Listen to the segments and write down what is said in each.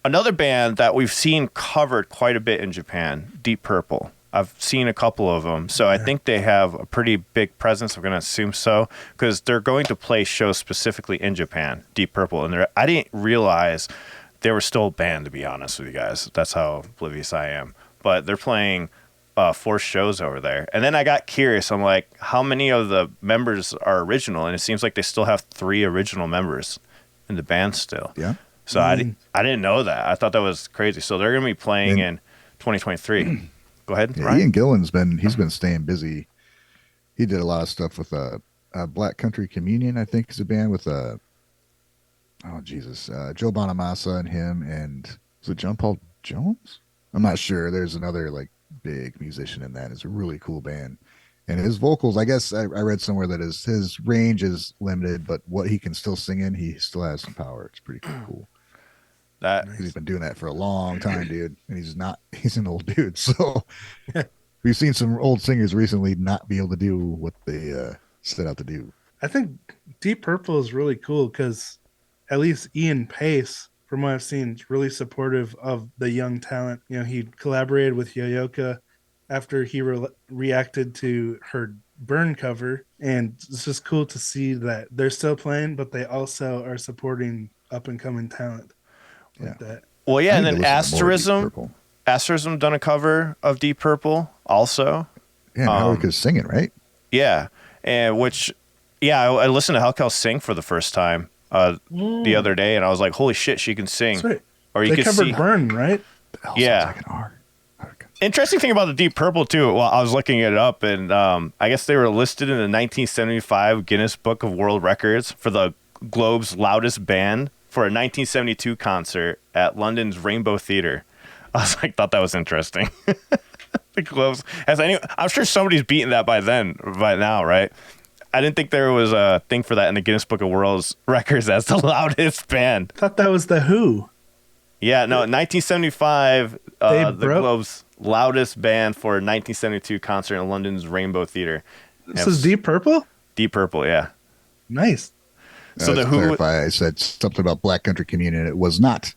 another band that we've seen covered quite a bit in Japan, Deep Purple. I've seen a couple of them, so I think they have a pretty big presence. I'm going to assume so, because they're going to play shows specifically in Japan, Deep Purple. And I didn't realize they were still a band, to be honest with you guys. That's how oblivious I am. But they're playing 4 shows over there. And then I got curious. I'm like, how many of the members are original? And it seems like they still have 3 original members in the band still. Yeah. So I didn't know that. I thought that was crazy. So they're going to be playing in 2023. Go ahead, yeah, Ryan. Ian Gillan's been staying busy. He did a lot of stuff with Black Country Communion, I think, is a band with Joe Bonamassa and him, and was it John Paul Jones? I'm not sure. There's another like big musician in that. It's a really cool band, and his vocals, I guess I read somewhere that his range is limited, but what he can still sing in, he still has some power. It's pretty cool. He's been doing that for a long time, dude, and he's an old dude. So we've seen some old singers recently not be able to do what they set out to do. I think Deep Purple is really cool because at least Ian Pace, from what I've seen, is really supportive of the young talent. You know, he collaborated with Yoyoka after he reacted to her Burn cover, and it's just cool to see that they're still playing, but they also are supporting up and coming talent. Like that. Well, yeah, and then Asterism done a cover of Deep Purple also. Yeah, Metallica's singing, right? Yeah, and I listened to Hellcow sing for the first time the other day, and I was like, "Holy shit, she can sing!" That's right. Or you they can covered see Burn, right? Yeah. Like an R. Interesting thing about the Deep Purple too. Well, I was looking it up, and I guess they were listed in the 1975 Guinness Book of World Records for the globe's loudest band for a 1972 concert at London's Rainbow Theatre. Thought that was interesting. The Globes I'm sure somebody's beaten that by now, right? I didn't think there was a thing for that in the Guinness Book of World Records as the loudest band. I thought that was the Who. Yeah, no, 1975, the Globe's loudest band for a 1972 concert in London's Rainbow Theatre. This is Deep Purple? Deep Purple, yeah. Nice. So to clarify, I said something about Black Country Communion. It was not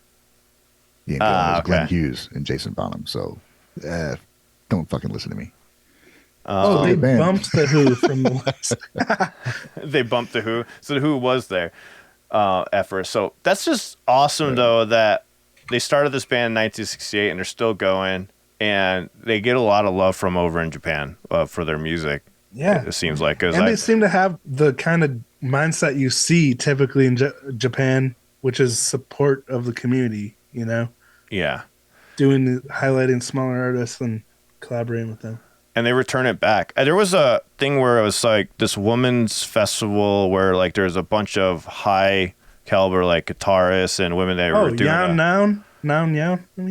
Ian Gillan. It was Glenn Hughes and Jason Bonham. So don't fucking listen to me. They bumped the Who from the list. They bumped the Who. So the Who was there at first. So that's just awesome, though, that they started this band in 1968 and they're still going. And they get a lot of love from over in Japan for their music. Yeah. It seems like. And they seem to have the kind of mindset you see typically in Japan, which is support of the community, you know? Yeah. Highlighting smaller artists and collaborating with them. And they return it back. There was a thing where it was like this women's festival where like there's a bunch of high caliber like guitarists and women that were doing Noun.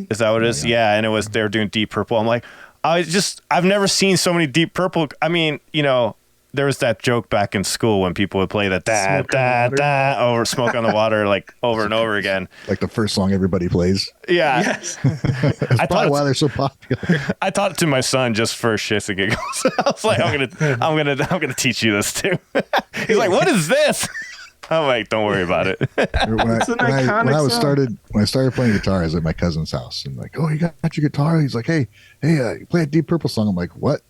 Is that what it is? Yeah, and they were doing Deep Purple. I'm like, I've never seen so many Deep Purple. I mean, you know, there was that joke back in school when people would play that over Smoke on the Water like over and over again. Like the first song everybody plays. Yeah. Yes. That's probably why they're so popular. I taught it to my son just for shits and giggles. I was like, I'm gonna teach you this too. He's like, what is this? I'm like, don't worry about it. When I started playing guitar, I was at my cousin's house and like, oh, you got your guitar? He's like, hey, you play a Deep Purple song. I'm like, what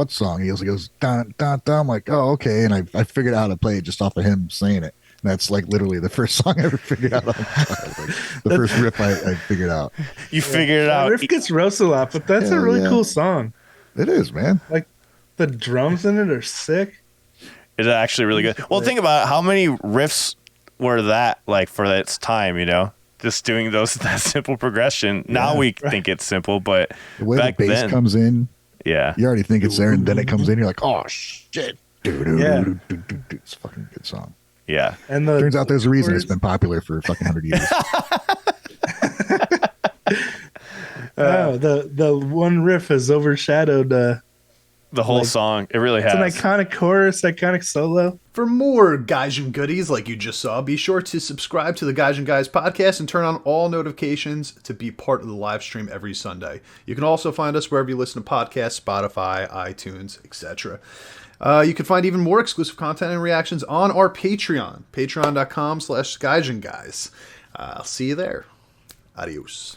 song? He goes, dun, dun, dun. I'm like, oh, okay. And I figured out how to play it just off of him saying it. And that's like literally the first song I ever figured out. The first riff I figured out. You figured it out. The riff gets roasted a lot, but that's a really cool song. It is, man. Like the drums in it are sick. It's actually really good. Well, think about how many riffs were that like for its time, you know? Just doing that simple progression. Now we think it's simple, but the way back the bass then, comes in, yeah, you already think it's there, and then it comes in, you're like, oh shit, it's a fucking good song. Yeah, and turns out there's a reason it's been popular for fucking 100 years. The one riff has overshadowed the whole song. It really has. It's an iconic chorus, iconic solo. For more Gaijin goodies like you just saw, be sure to subscribe to the Gaijin Guys podcast and turn on all notifications to be part of the live stream every Sunday. You can also find us wherever you listen to podcasts, Spotify, iTunes, etc. You can find even more exclusive content and reactions on our Patreon, patreon.com/Gaijin Guys. I'll see you there. Adios.